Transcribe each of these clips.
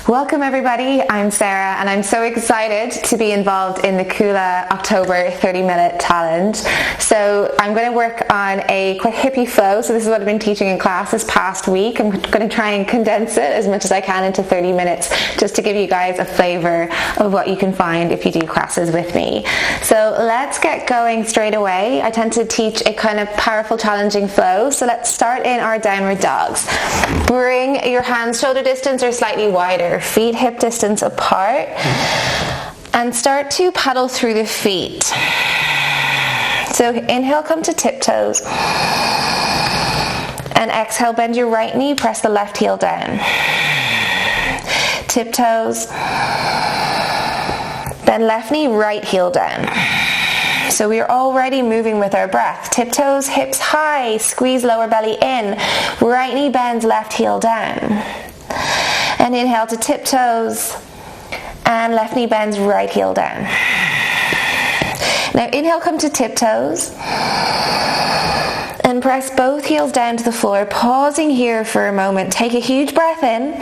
Welcome everybody, I'm Sarah and I'm so excited to be involved in the Kuula October 30-minute challenge. So I'm going to work on a quite hippie flow, so this is what I've been teaching in class this past week. I'm going to try and condense it as much as I can into 30 minutes just to give you guys a flavour of what you can find if you do classes with me. So let's get going straight away. I tend to teach a kind of powerful, challenging flow, so let's start in our downward dogs. Bring your hands shoulder distance or slightly wider, feet hip distance apart, and start to paddle through the feet. So inhale, come to tiptoes, and exhale, bend your right knee, press the left heel down. Tiptoes, then left knee, right heel down. So we are already moving with our breath. Tiptoes, hips high, squeeze lower belly in, right knee bends, left heel down. And inhale to tiptoes, and left knee bends, right heel down. Now inhale, come to tiptoes, and press both heels down to the floor, pausing here for a moment. Take a huge breath in,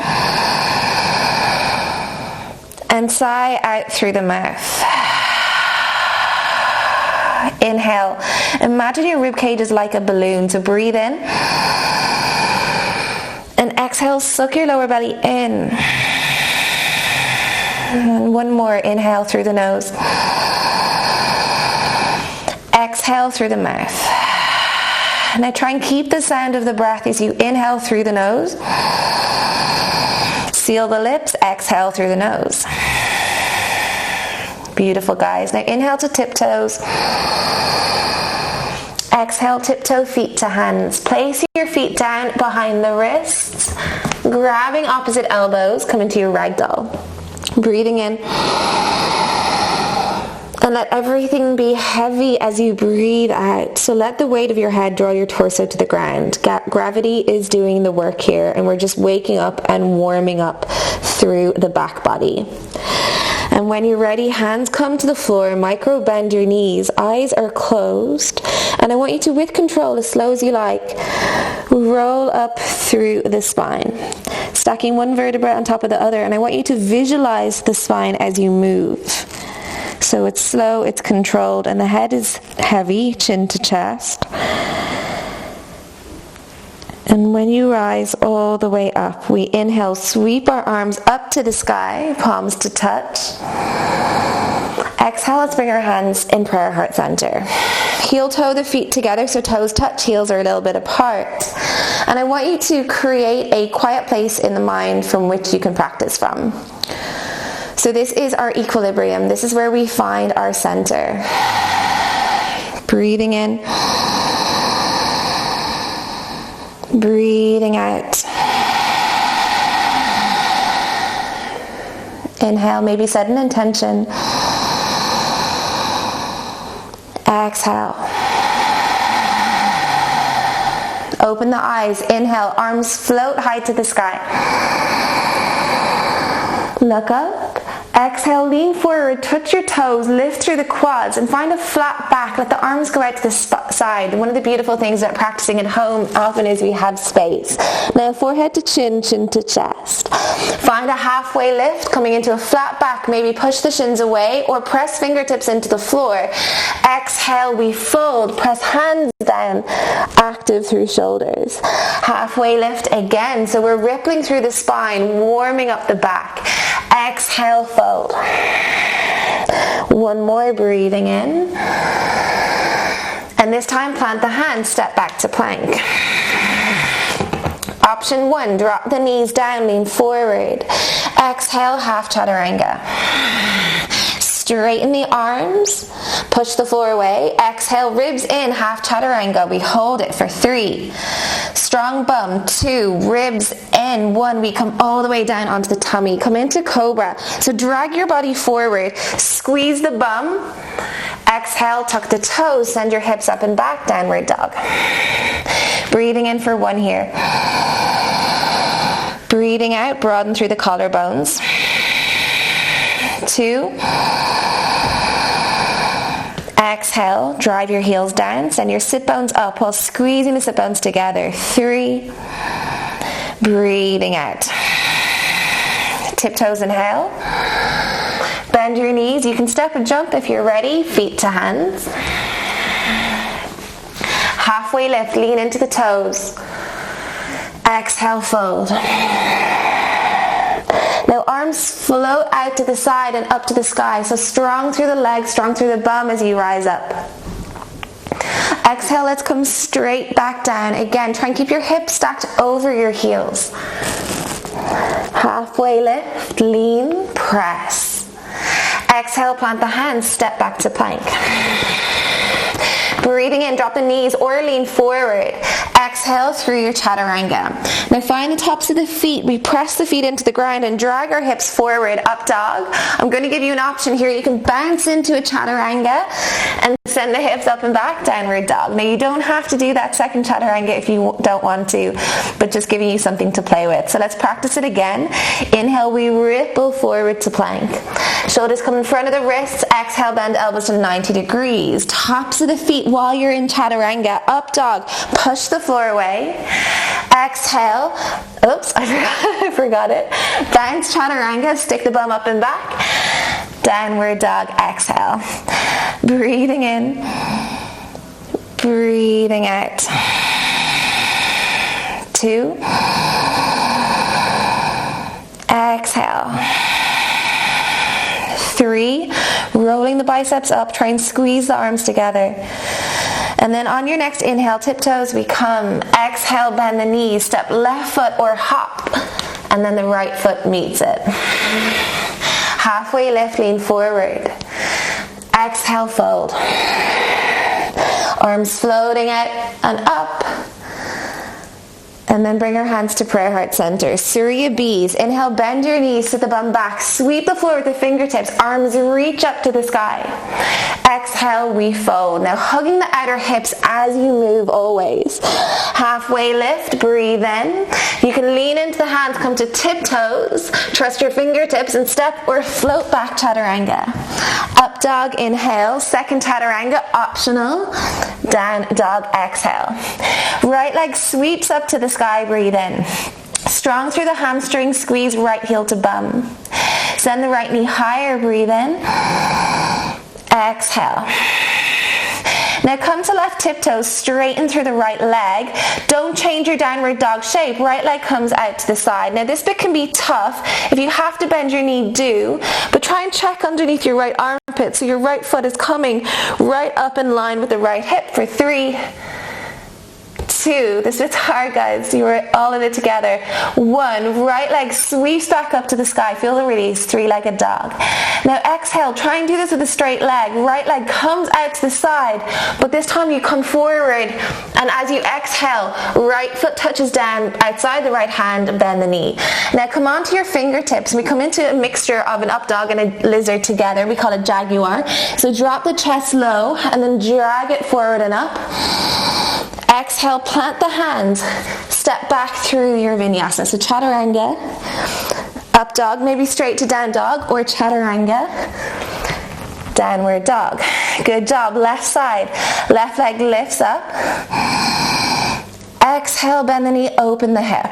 and sigh out through the mouth. Inhale, imagine your rib cage is like a balloon, so breathe in. And exhale, suck your lower belly in. And one more, inhale through the nose. Exhale through the mouth. Now try and keep the sound of the breath as you inhale through the nose. Seal the lips, exhale through the nose. Beautiful, guys. Now inhale to tiptoes. Exhale, tiptoe feet to hands. Place your feet down behind the wrists, grabbing opposite elbows, come into your ragdoll. Breathing in. And let everything be heavy as you breathe out. So let the weight of your head draw your torso to the ground. Gravity is doing the work here, and we're just waking up and warming up through the back body. And when you're ready, hands come to the floor, micro bend your knees, eyes are closed, and I want you to, with control, as slow as you like, roll up through the spine, stacking one vertebra on top of the other, and I want you to visualize the spine as you move. So it's slow, it's controlled, and the head is heavy, chin to chest. And when you rise all the way up, we inhale, sweep our arms up to the sky, palms to touch. Exhale, let's bring our hands in prayer heart center. Heel toe the feet together so toes touch, heels are a little bit apart. And I want you to create a quiet place in the mind from which you can practice from. So this is our equilibrium. This is where we find our center. Breathing in. Breathing out. Inhale, maybe set an intention. Exhale. Open the eyes. Inhale, arms float high to the sky. Look up. Exhale, lean forward, touch your toes, lift through the quads, and find a flat back. Let the arms go out to the side. One of the beautiful things about practicing at home often is we have space. Now forehead to chin, chin to chest. Find a halfway lift, coming into a flat back. Maybe push the shins away or press fingertips into the floor. Exhale, we fold, press hands down, active through shoulders. Halfway lift again, so we're rippling through the spine, warming up the back. Exhale, fold. One more, breathing in. And this time plant the hands, step back to plank. Option one, drop the knees down, lean forward. Exhale, half chaturanga. Straighten the arms, push the floor away. Exhale, ribs in, half chaturanga. We hold it for 3. Strong bum, 2, ribs in, 1. We come all the way down onto the tummy. Come into cobra. So drag your body forward, squeeze the bum. Exhale, tuck the toes, send your hips up and back, downward dog. Breathing in for 1 here. Breathing out, broaden through the collarbones. 2. Exhale, drive your heels down, send your sit bones up while squeezing the sit bones together. 3. Breathing out. Tiptoes, inhale. Bend your knees. You can step and jump if you're ready. Feet to hands. Halfway lift, lean into the toes. Exhale, fold. Now arms float out to the side and up to the sky. So strong through the legs, strong through the bum as you rise up. Exhale, let's come straight back down. Again, try and keep your hips stacked over your heels. Halfway lift, lean, press. Exhale, plant the hands, step back to plank. Breathing in, drop the knees or lean forward. Exhale through your chaturanga. Now find the tops of the feet. We press the feet into the ground and drag our hips forward, up dog. I'm going to give you an option here. You can bounce into a chaturanga and send the hips up and back, downward dog. Now you don't have to do that second chaturanga if you don't want to, but just giving you something to play with. So let's practice it again. Inhale, we ripple forward to plank. Shoulders come in front of the wrists. Exhale, bend elbows to 90 degrees. Tops of the feet while you're in chaturanga, up dog. Push the floor away. Exhale. Oops, I forgot it. Bounce chaturanga, stick the bum up and back. Downward dog, exhale. Breathing in. Breathing out. 2. Exhale. 3, rolling the biceps up, try and squeeze the arms together. And then on your next inhale, tiptoes, we come. Exhale, bend the knees, step left foot or hop, and then the right foot meets it. Halfway lift, lean forward. Exhale, fold. Arms floating out and up. And then bring our hands to prayer heart center. Surya Bees. Inhale, bend your knees to the bum back. Sweep the floor with the fingertips. Arms reach up to the sky. Exhale, we fold. Now hugging the outer hips as you move always. Halfway lift, breathe in. You can lean into the hands, come to tiptoes. Trust your fingertips and step or float back chaturanga. Up dog, inhale. Second chaturanga, optional. Down dog, exhale. Right leg sweeps up to the sky, breathe in. Strong through the hamstring, squeeze right heel to bum. Send the right knee higher, breathe in. Exhale. Now come to left tiptoes, straighten through the right leg. Don't change your downward dog shape. Right leg comes out to the side. Now this bit can be tough. If you have to bend your knee, do. But try and check underneath your right armpit so your right foot is coming right up in line with the right hip for 3, 2, this bit's hard guys, you are all in it together. 1, right leg sweeps back up to the sky, feel the release, 3-legged dog. Now exhale, try and do this with a straight leg. Right leg comes out to the side, but this time you come forward, and as you exhale, right foot touches down outside the right hand, bend the knee. Now come onto your fingertips. We come into a mixture of an up dog and a lizard together. We call it jaguar. So drop the chest low and then drag it forward and up. Exhale, plant the hands, step back through your vinyasa. So chaturanga, up dog, maybe straight to down dog, or chaturanga, downward dog. Good job, left side, left leg lifts up. Exhale, bend the knee, open the hip.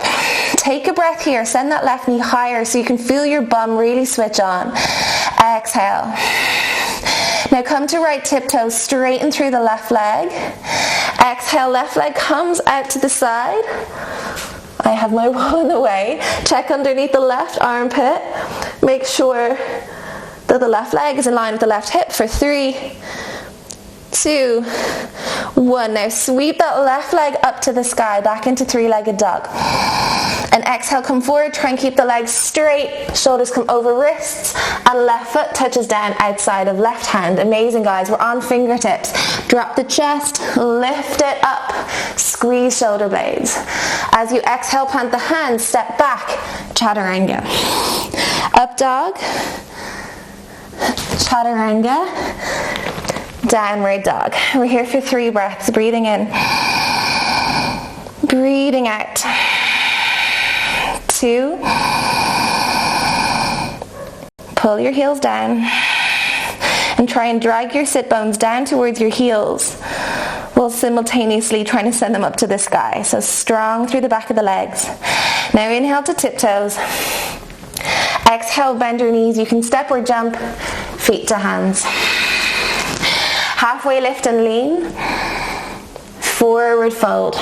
Take a breath here, send that left knee higher so you can feel your bum really switch on. Exhale. Now come to right tiptoe, straighten through the left leg. Exhale, left leg comes out to the side. I have my wall in the way. Check underneath the left armpit. Make sure that the left leg is in line with the left hip for 3, 2, 1. Now sweep that left leg up to the sky, back into 3-legged dog. And exhale, come forward, try and keep the legs straight, shoulders come over wrists, and left foot touches down outside of left hand. Amazing guys, we're on fingertips. Drop the chest, lift it up, squeeze shoulder blades. As you exhale, plant the hands, step back, chaturanga. Up dog, chaturanga, downward dog. We're here for 3 breaths, breathing in, breathing out. 2, pull your heels down and try and drag your sit bones down towards your heels while simultaneously trying to send them up to the sky. So strong through the back of the legs. Now inhale to tiptoes. Exhale, bend your knees. You can step or jump, feet to hands. Halfway lift and lean. Forward fold.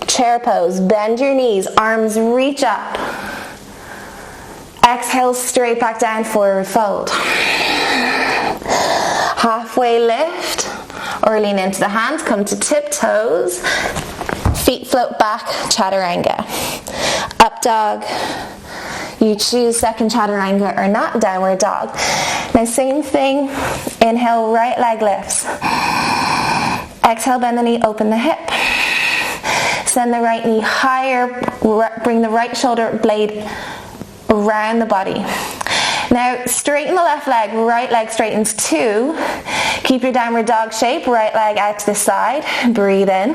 Chair pose. Bend your knees. Arms reach up. Exhale, straight back down, forward fold. Halfway lift or lean into the hands. Come to tiptoes. Feet float back, chaturanga. Up dog. You choose second chaturanga or not, downward dog. Now same thing, inhale, right leg lifts. Exhale, bend the knee, open the hip. Send the right knee higher, bring the right shoulder blade around the body. Now straighten the left leg, right leg straightens too. Keep your downward dog shape, right leg out to the side, breathe in.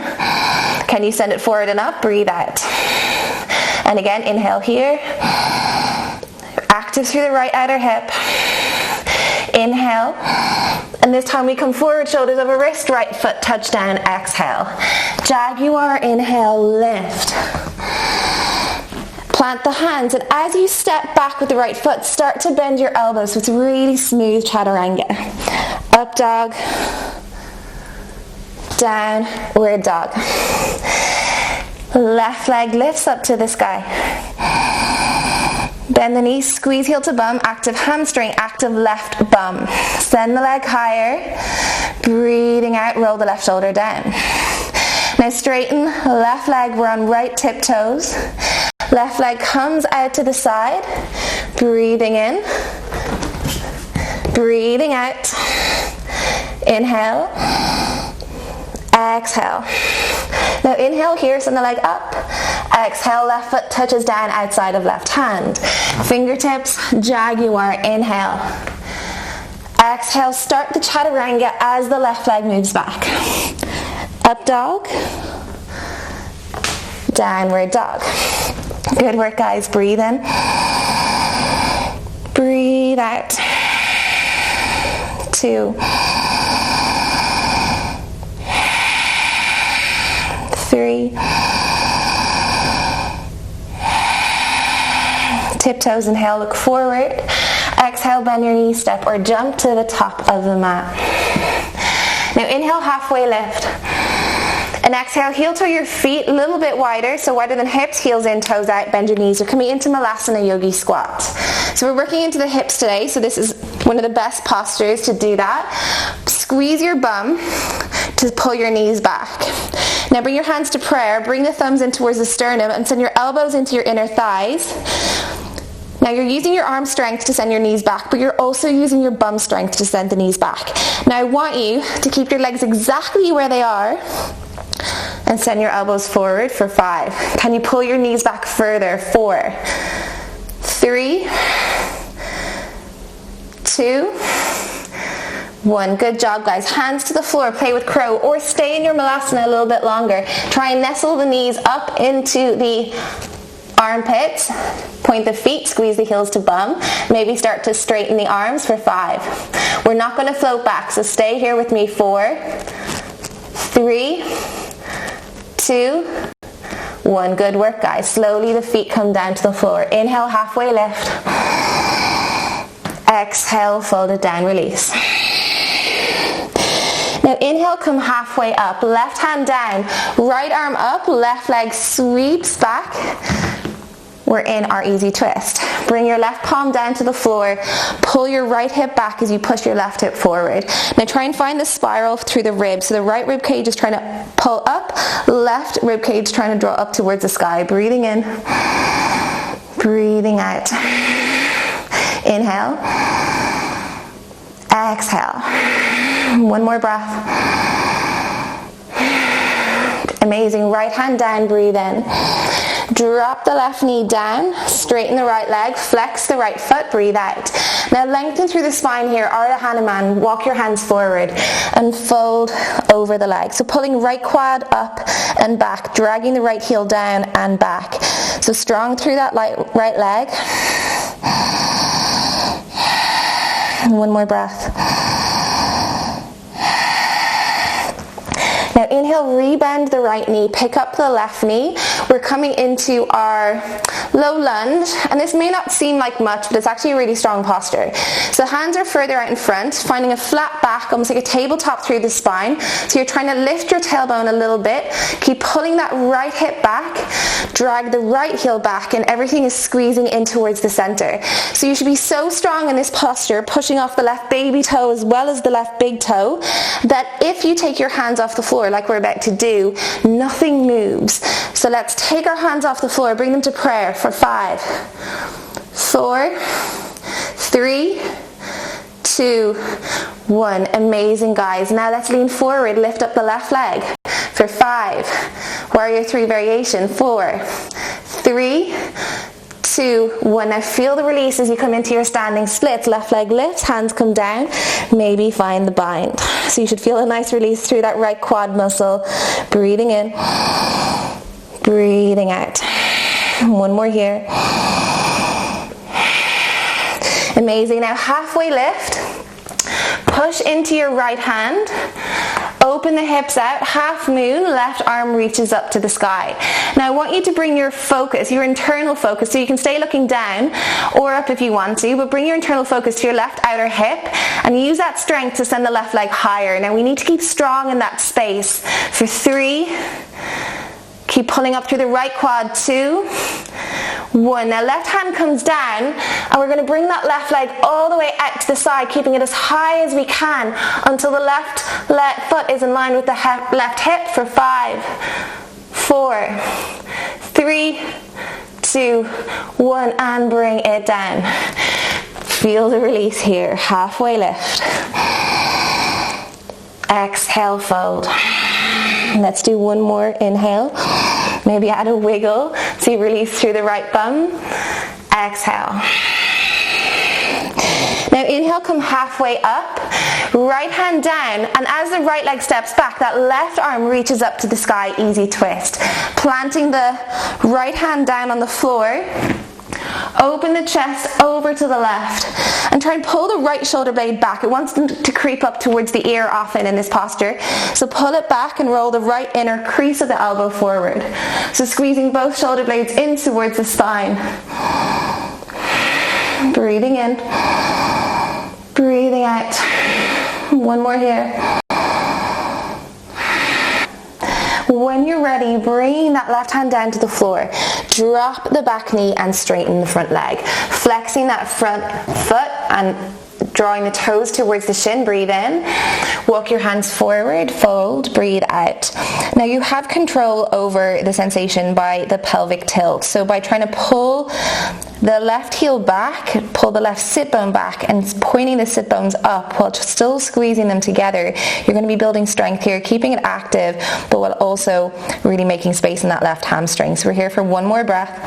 Can you send it forward and up? Breathe out. And again, inhale here. Active through the right outer hip. Inhale. And this time we come forward, shoulders over wrist, right foot touch down, exhale. Jaguar, inhale, lift. Plant the hands, and as you step back with the right foot, start to bend your elbows so it's really smooth chaturanga. Up dog, downward dog. Left leg lifts up to the sky. Bend the knees, squeeze heel to bum, active hamstring, active left bum. Send the leg higher, breathing out, roll the left shoulder down. Now straighten left leg, we're on right tiptoes. Left leg comes out to the side, breathing in, breathing out. Inhale, exhale. Now inhale here, send the leg up. Exhale, left foot touches down outside of left hand. Fingertips, jaguar, inhale. Exhale, start the chaturanga as the left leg moves back. Up dog, downward dog. Good work, guys. Breathe in. Breathe out. 2, 3. Tiptoes, inhale, look forward. Exhale, bend your knees, step or jump to the top of the mat. Now inhale, halfway lift. And exhale, heel toe your feet a little bit wider, so wider than hips, heels in, toes out, bend your knees. You're coming into Malasana Yogi Squat. So we're working into the hips today, so this is one of the best postures to do that. Squeeze your bum to pull your knees back. Now bring your hands to prayer, bring the thumbs in towards the sternum and send your elbows into your inner thighs. Now you're using your arm strength to send your knees back, but you're also using your bum strength to send the knees back. Now I want you to keep your legs exactly where they are and send your elbows forward for 5. Can you pull your knees back further? 4, 3, 2, 1. Good job, guys. Hands to the floor, play with crow, or stay in your Malasana a little bit longer. Try and nestle the knees up into the armpits. Point the feet, squeeze the heels to bum. Maybe start to straighten the arms for 5. We're not going to float back, so stay here with me. 4, 3, 2, 1. Good work, guys. Slowly the feet come down to the floor. Inhale, halfway lift. Exhale, fold it down, release. Now inhale, come halfway up. Left hand down, right arm up, left leg sweeps back. We're in our easy twist. Bring your left palm down to the floor. Pull your right hip back as you push your left hip forward. Now try and find the spiral through the ribs. So the right rib cage is trying to pull up. Left rib cage trying to draw up towards the sky. Breathing in. Breathing out. Inhale. Exhale. One more breath. Amazing. Right hand down. Breathe in. Drop the left knee down, straighten the right leg, flex the right foot, breathe out. Now lengthen through the spine here, Ardha Hanuman, walk your hands forward and fold over the leg. So pulling right quad up and back, dragging the right heel down and back. So strong through that right leg. One more breath. Now inhale, rebend the right knee, pick up the left knee. We're coming into our low lunge, and this may not seem like much, but it's actually a really strong posture. So hands are further out in front, finding a flat back, almost like a tabletop through the spine. So you're trying to lift your tailbone a little bit, keep pulling that right hip back, drag the right heel back, and everything is squeezing in towards the center. So you should be so strong in this posture, pushing off the left baby toe as well as the left big toe, that if you take your hands off the floor like we're about to do, nothing moves. So let's take our hands off the floor, bring them to prayer for 5, 4, 3, 2, 1. Amazing, guys. Now let's lean forward, lift up the left leg for 5. Warrior 3 variation. 4, 3, 2, 1. Now feel the release as you come into your standing splits. Left leg lifts, hands come down, maybe find the bind. So you should feel a nice release through that right quad muscle. Breathing in, breathing out. One more here. Amazing. Now halfway lift, push into your right hand, open the hips out, half moon, left arm reaches up to the sky. Now I want you to bring your focus, your internal focus, so you can stay looking down or up if you want to, but bring your internal focus to your left outer hip and use that strength to send the left leg higher. Now we need to keep strong in that space for 3, keep pulling up through the right quad, 2, 1. Now left hand comes down, and we're going to bring that left leg all the way out to the side, keeping it as high as we can until the left foot is in line with the left hip for 5, 4, 3, 2, 1, and bring it down. Feel the release here. Halfway lift. Exhale, fold. Let's do one more inhale. Maybe add a wiggle so you release through the right bum. Exhale. Now inhale, come halfway up, right hand down, and as the right leg steps back, that left arm reaches up to the sky, easy twist. Planting the right hand down on the floor, open the chest over to the left, and try and pull the right shoulder blade back. It wants them to creep up towards the ear often in this posture. So pull it back and roll the right inner crease of the elbow forward. So squeezing both shoulder blades in towards the spine. Breathing in, breathing out. One more here. When you're ready, bring that left hand down to the floor. Drop the back knee and straighten the front leg. Flexing that front foot and drawing the toes towards the shin. Breathe in. Walk your hands forward, fold, breathe out. Now you have control over the sensation by the pelvic tilt. So by trying to pull the left heel back, pull the left sit bone back, and pointing the sit bones up while still squeezing them together, you're going to be building strength here, keeping it active, but while also really making space in that left hamstring. So we're here for one more breath.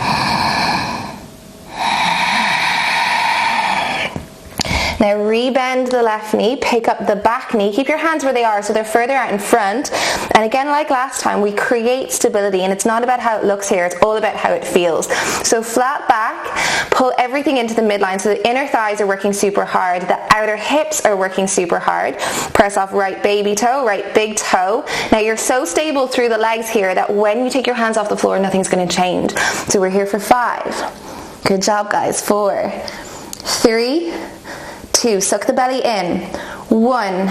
Now rebend the left knee, pick up the back knee, keep your hands where they are so they're further out in front, and again like last time we create stability, and it's not about how it looks here, it's all about how it feels. So flat back, pull everything into the midline, so the inner thighs are working super hard, the outer hips are working super hard. Press off right baby toe, right big toe. Now you're so stable through the legs here that when you take your hands off the floor nothing's going to change. So we're here for 5. Good job guys. 4, 3, 2, suck the belly in. 1,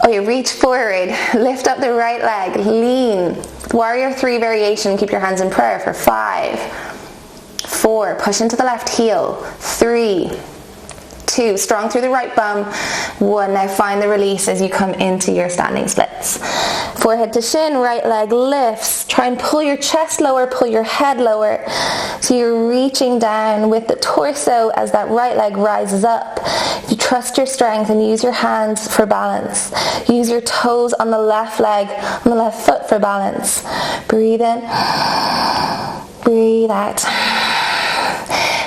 okay, reach forward, lift up the right leg, lean. Warrior 3 variation, keep your hands in prayer for 5, 4, push into the left heel, 3, 2, strong through the right bum, 1, now find the release as you come into your standing splits. Forehead to shin, right leg lifts, try and pull your chest lower, pull your head lower, so you're reaching down with the torso as that right leg rises up. You trust your strength and use your hands for balance. Use your toes on the left leg, on the left foot for balance. Breathe in, breathe out.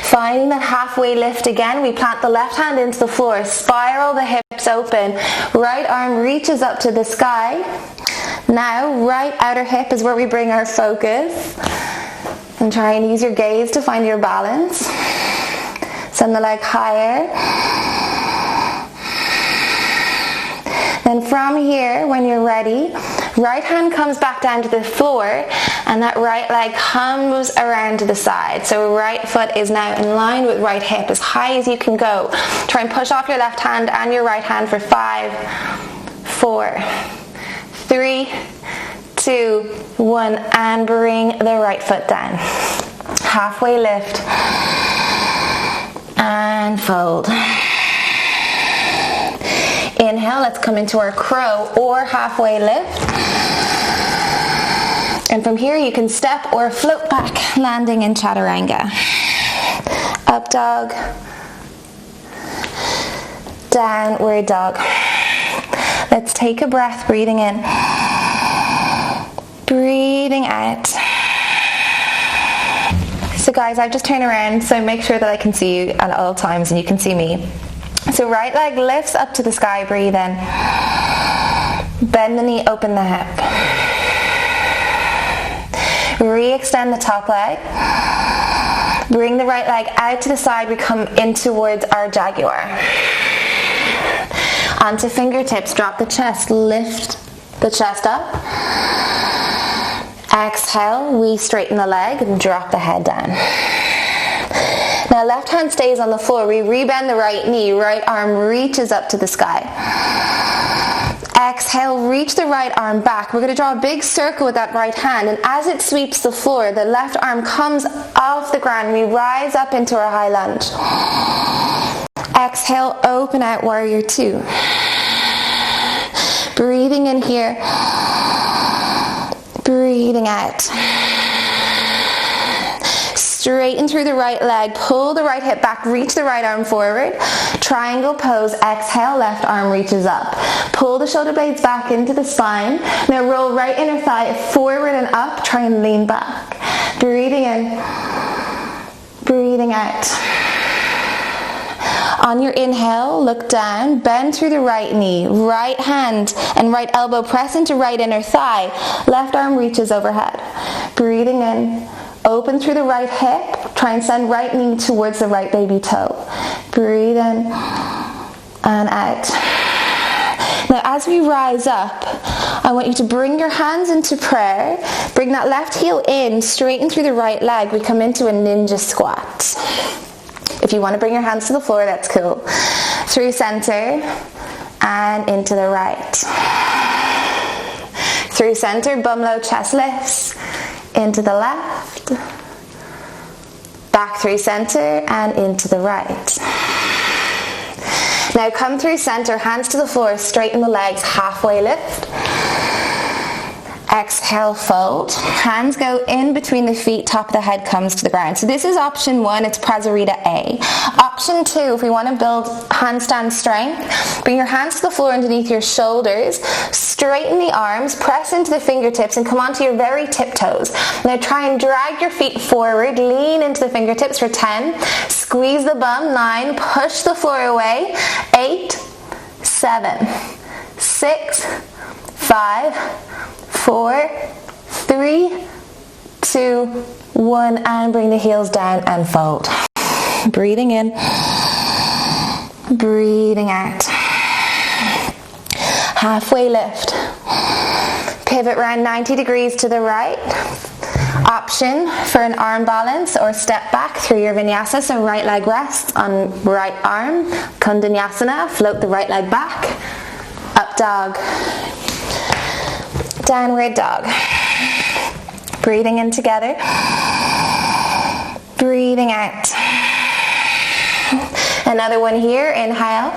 Finding that halfway lift again, we plant the left hand into the floor, spiral the hips open, right arm reaches up to the sky. Now right outer hip is where we bring our focus, and try and use your gaze to find your balance. Send the leg higher. Then from here, when you're ready, Right hand comes back down to the floor, and that right leg comes around to the side. So right foot is now in line with right hip, as high as you can go. Try and push off your left hand and your right hand for 5, 4, 3, 2, 1, and bring the right foot down. Halfway lift and fold. Inhale, let's come into our crow or halfway lift. And from here you can step or float back, landing in chaturanga. Up dog, downward dog. Let's take a breath, breathing in, breathing out. So guys, I've just turned around, so make sure that I can see you at all times and you can see me. So right leg lifts up to the sky, breathe in. Bend the knee, open the hip. Re-extend the top leg. Bring the right leg out to the side, we come in towards our jaguar. Onto fingertips, drop the chest, lift the chest up. Exhale, we straighten the leg and drop the head down. Now left hand stays on the floor. We rebend the right knee, right arm reaches up to the sky. Exhale, reach the right arm back. We're going to draw a big circle with that right hand, and as it sweeps the floor, the left arm comes off the ground. We rise up into our high lunge. Exhale, open out, warrior 2. Breathing in here. Breathing out. Straighten through the right leg, pull the right hip back, reach the right arm forward. Triangle pose, exhale, left arm reaches up. Pull the shoulder blades back into the spine. Now roll right inner thigh forward and up, try and lean back. Breathing in, breathing out. On your inhale, look down, bend through the right knee, right hand and right elbow press into right inner thigh, left arm reaches overhead. Breathing in, open through the right hip, try and send right knee towards the right baby toe. Breathe in and out. Now as we rise up, I want you to bring your hands into prayer, bring that left heel in, straighten through the right leg, we come into a ninja squat. If you want to bring your hands to the floor, that's cool. Through center and into the right. Through center, bum low, chest lifts. Into the left. Back through center and into the right. Now come through center, hands to the floor, straighten the legs, halfway lift. Exhale, fold. Hands go in between the feet, top of the head comes to the ground. So this is option 1, it's Prasarita A. Option 2, if we want to build handstand strength, bring your hands to the floor underneath your shoulders, straighten the arms, press into the fingertips and come onto your very tiptoes. Now try and drag your feet forward, lean into the fingertips for 10, squeeze the bum, 9, push the floor away, 8, 7, 6, 5, 4, 3, 2, 1, and bring the heels down and fold. Breathing in, breathing out. Halfway lift. Pivot round 90 degrees to the right. Option for an arm balance or step back through your vinyasa. So right leg rests on right arm. Kundanyasana, float the right leg back. Up dog. Downward dog. Breathing in together. Breathing out. Another one here. Inhale.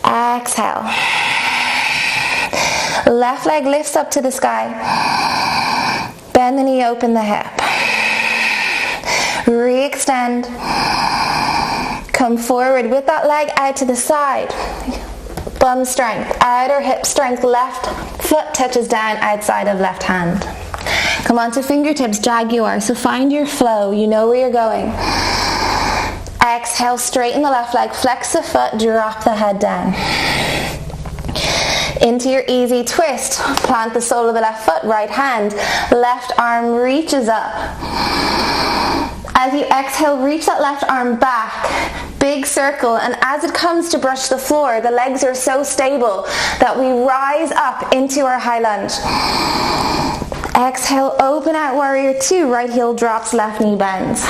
Exhale. Left leg lifts up to the sky. Bend the knee, open the hip. Re-extend. Come forward with that leg out to the side. Bum strength, outer hip strength, left foot touches down outside of left hand. Come on to fingertips, jaguar, so find your flow, you know where you're going. Exhale, straighten the left leg, flex the foot, drop the head down. Into your easy twist, plant the sole of the left foot, right hand, left arm reaches up. As you exhale, reach that left arm back, Big circle, and as it comes to brush the floor, the legs are so stable that we rise up into our high lunge. Exhale, open out, warrior two. Right heel drops, left knee bends.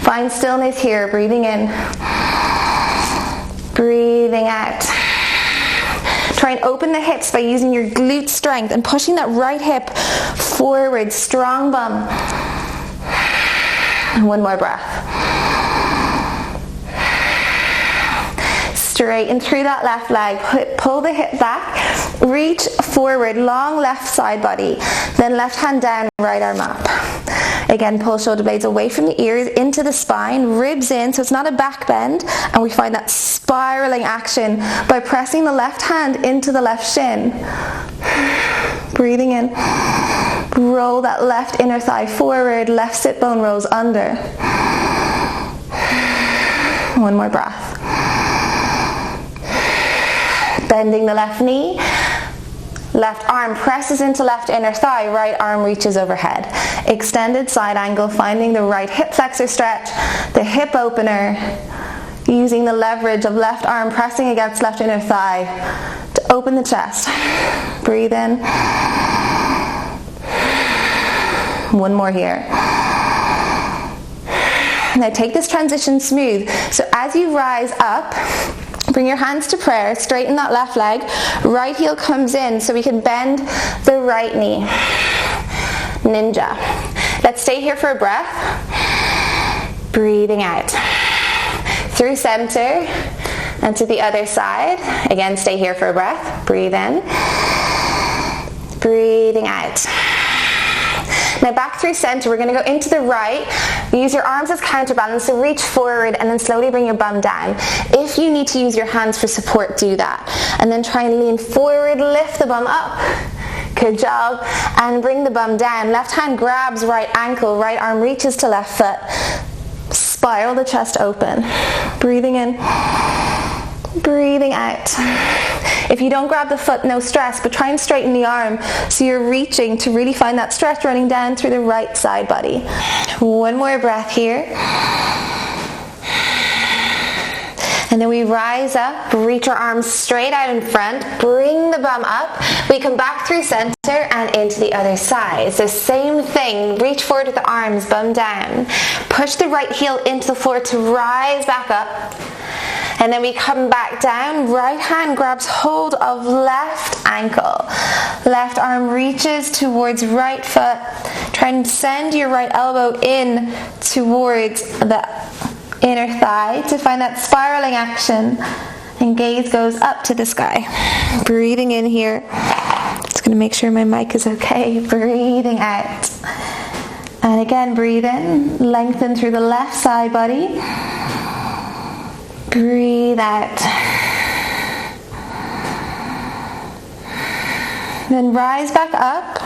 Find stillness here, breathing in, breathing out. Try and open the hips by using your glute strength and pushing that right hip forward, strong bum. And one more breath. Straighten through that left leg, pull the hip back, reach forward, long left side body, then left hand down, right arm up. Again, pull shoulder blades away from the ears, into the spine, ribs in, so it's not a back bend, and we find that spiraling action by pressing the left hand into the left shin. Breathing in, roll that left inner thigh forward, left sit bone rolls under. One more breath. Bending the left knee, left arm presses into left inner thigh, right arm reaches overhead. Extended side angle, finding the right hip flexor stretch, the hip opener, using the leverage of left arm pressing against left inner thigh to open the chest. Breathe in. One more here. Now take this transition smooth. So as you rise up, bring your hands to prayer, straighten that left leg, right heel comes in so we can bend the right knee. Ninja. Let's stay here for a breath. Breathing out. Through center and to the other side. Again, stay here for a breath. Breathe in. Breathing out. Now back through center, we're going to go into the right. Use your arms as counterbalance, so reach forward and then slowly bring your bum down. If you need to use your hands for support, do that. And then try and lean forward, lift the bum up. Good job. And bring the bum down. Left hand grabs right ankle, right arm reaches to left foot. Spiral the chest open. Breathing in. Breathing out. If you don't grab the foot, no stress, but try and straighten the arm so you're reaching to really find that stretch running down through the right side body. One more breath here. And then we rise up, reach our arms straight out in front, bring the bum up. We come back through center and into the other side. So same thing, reach forward with the arms, bum down. Push the right heel into the floor to rise back up. And then we come back down, right hand grabs hold of left ankle. Left arm reaches towards right foot. Try and send your right elbow in towards the inner thigh to find that spiraling action. And gaze goes up to the sky. Breathing in here. Just going to make sure my mic is okay. Breathing out. And again, breathe in. Lengthen through the left side body. Breathe out. Then rise back up.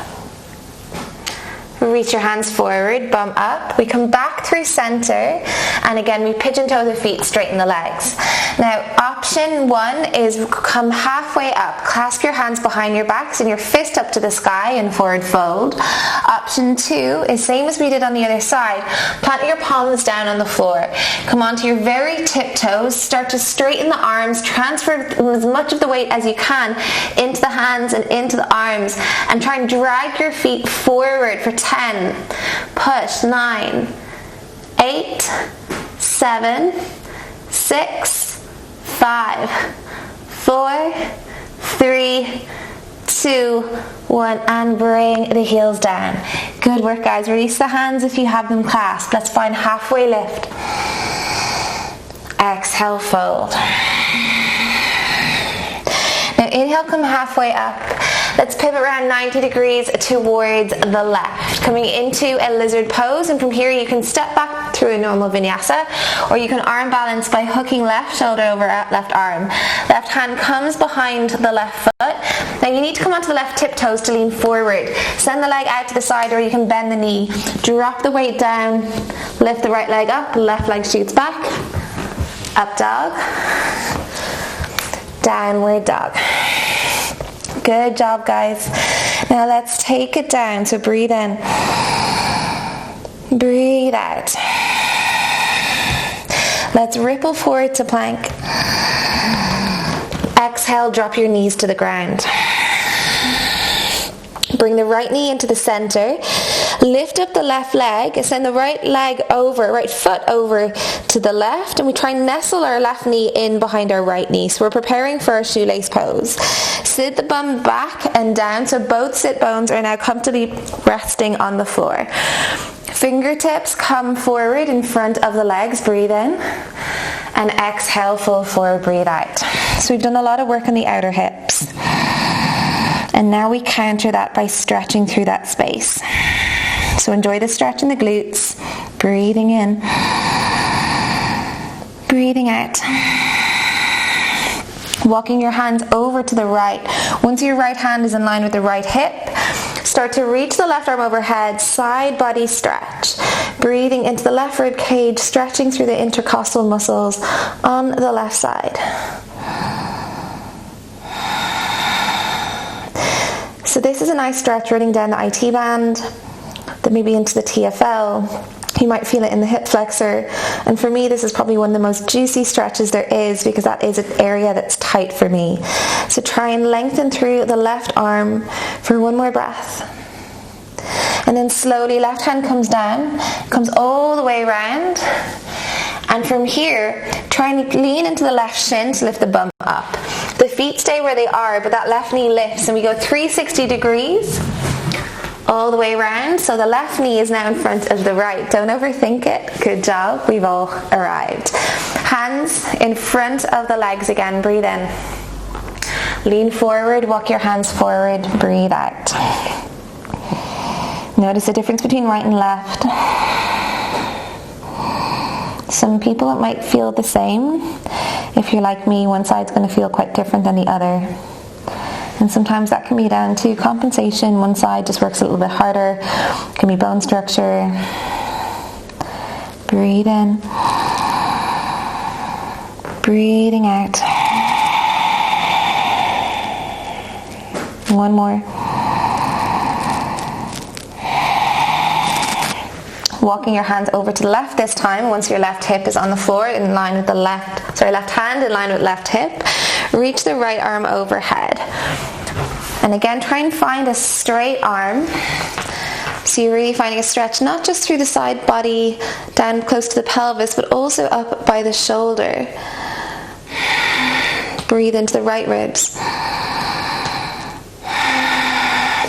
Reach your hands forward, bum up. We come back through center, and again we pigeon toe the feet, straighten the legs. Now option one is come halfway up. Clasp your hands behind your backs and your fist up to the sky in forward fold. Option two is same as we did on the other side. Plant your palms down on the floor. Come onto your very tiptoes. Start to straighten the arms. Transfer as much of the weight as you can into the hands and into the arms, and try and drag your feet forward for 10. Push. 9, 8, 7, 6, 5, 4, 3, 2, 1, and bring the heels down. Good work, guys. Release the hands if you have them clasped. Let's find halfway lift. Exhale, fold. Now inhale, come halfway up. Let's pivot around 90 degrees towards the left. Coming into a lizard pose, and from here you can step back through a normal vinyasa, or you can arm balance by hooking left shoulder over left arm. Left hand comes behind the left foot. Now you need to come onto the left tiptoes to lean forward. Send the leg out to the side, or you can bend the knee. Drop the weight down, lift the right leg up, left leg shoots back. Up dog, downward dog. Good job, guys. Now let's take it down. So breathe in. Breathe out. Let's ripple forward to plank. Exhale, drop your knees to the ground. Bring the right knee into the center. Lift up the left leg. Send the right foot over to the left. And we try and nestle our left knee in behind our right knee. So we're preparing for our shoelace pose. Sit the bum back and down. So both sit bones are now comfortably resting on the floor. Fingertips come forward in front of the legs. Breathe in. And exhale, full forward, breathe out. So we've done a lot of work on the outer hips. And now we counter that by stretching through that space. So enjoy the stretch in the glutes. Breathing in. Breathing out. Walking your hands over to the right. Once your right hand is in line with the right hip, start to reach the left arm overhead, side body stretch. Breathing into the left rib cage, stretching through the intercostal muscles on the left side. So this is a nice stretch running down the IT band, then maybe into the TFL. You might feel it in the hip flexor. And for me, this is probably one of the most juicy stretches there is because that is an area that's tight for me. So try and lengthen through the left arm for one more breath. And then slowly, left hand comes down, comes all the way around. And from here, try and lean into the left shin to lift the bum up. The feet stay where they are, but that left knee lifts, and we go 360 degrees all the way around. So the left knee is now in front of the right. Don't overthink it. Good job. We've all arrived. Hands in front of the legs again. Breathe in. Lean forward. Walk your hands forward. Breathe out. Notice the difference between right and left. Some people it might feel the same. If you're like me, one side's going to feel quite different than the other. And sometimes that can be down to compensation. One side just works a little bit harder. It can be bone structure. Breathe in. Breathing out. One more. Walking your hands over to the left this time. Once your left hip is on the floor in line with the left hand in line with left hip. Reach the right arm overhead. And again, try and find a straight arm. So you're really finding a stretch, not just through the side body, down close to the pelvis, but also up by the shoulder. Breathe into the right ribs.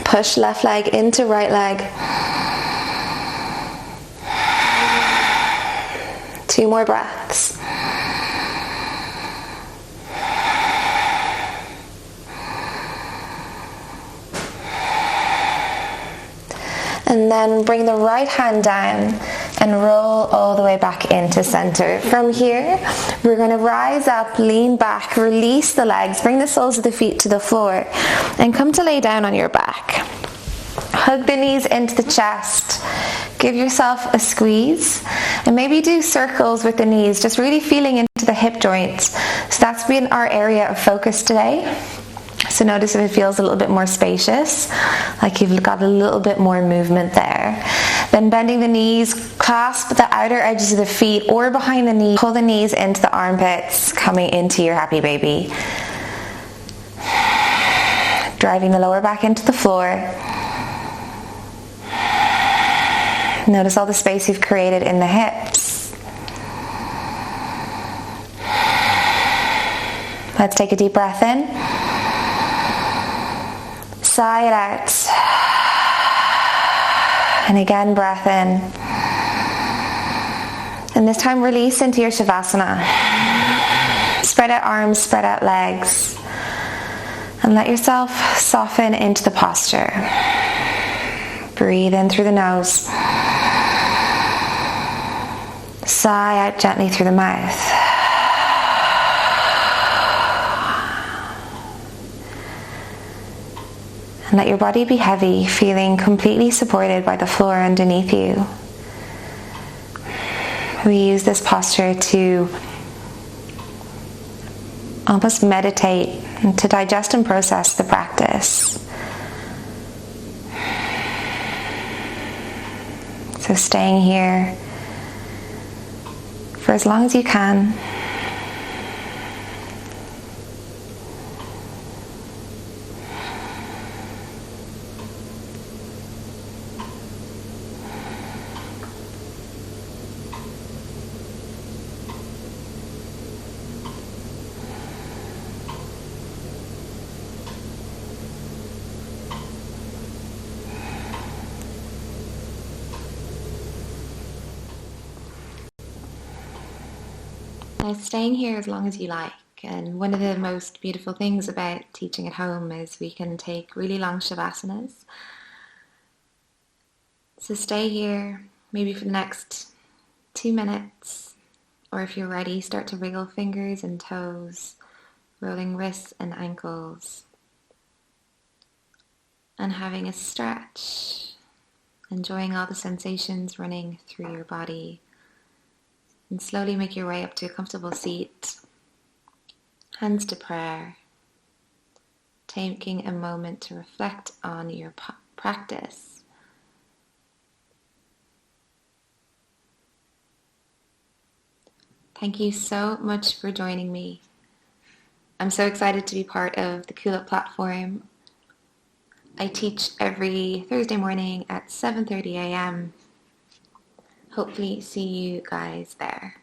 Push left leg into right leg. 2 more breaths. And then bring the right hand down and roll all the way back into center. From here, we're going to rise up, lean back, release the legs, bring the soles of the feet to the floor, and come to lay down on your back. Hug the knees into the chest. Give yourself a squeeze. And maybe do circles with the knees, just really feeling into the hip joints. So that's been our area of focus today. So notice if it feels a little bit more spacious, like you've got a little bit more movement there. Then bending the knees, clasp the outer edges of the feet or behind the knee. Pull the knees into the armpits, coming into your happy baby. Driving the lower back into the floor. Notice all the space you've created in the hips. Let's take a deep breath in. Sigh it out. And again, breath in. And this time release into your Shavasana. Spread out arms, spread out legs. And let yourself soften into the posture. Breathe in through the nose. Sigh out gently through the mouth. And let your body be heavy, feeling completely supported by the floor underneath you. We use this posture to almost meditate and to digest and process the practice. So staying here, for as long as you can. Now, staying here as long as you like, and one of the most beautiful things about teaching at home is we can take really long shavasanas. So stay here maybe for the next 2 minutes, or if you're ready, start to wriggle fingers and toes, rolling wrists and ankles, and having a stretch, enjoying all the sensations running through your body. And slowly make your way up to a comfortable seat, hands to prayer, taking a moment to reflect on your practice. Thank you so much for joining me. I'm so excited to be part of the Kuula platform. I teach every Thursday morning at 7:30 a.m. Hopefully see you guys there.